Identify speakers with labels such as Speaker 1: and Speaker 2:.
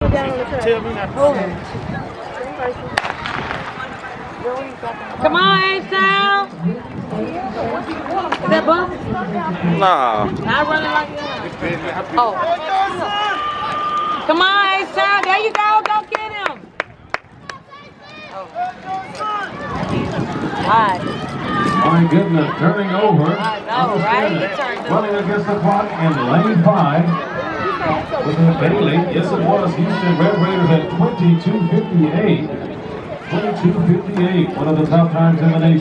Speaker 1: Come on, H-Town. Is that bump?
Speaker 2: Nah.
Speaker 1: I run it like that. Oh. Come on, H-Town. There you go. Go get him. Oh. All right.
Speaker 3: My goodness, turning over.
Speaker 1: I know, right? He turned over.
Speaker 3: Running against the clock in lane 5. Was it Bailey? Yes, it was. Houston Red Raiders at 22:58. 22:58, one of the top times in the nation.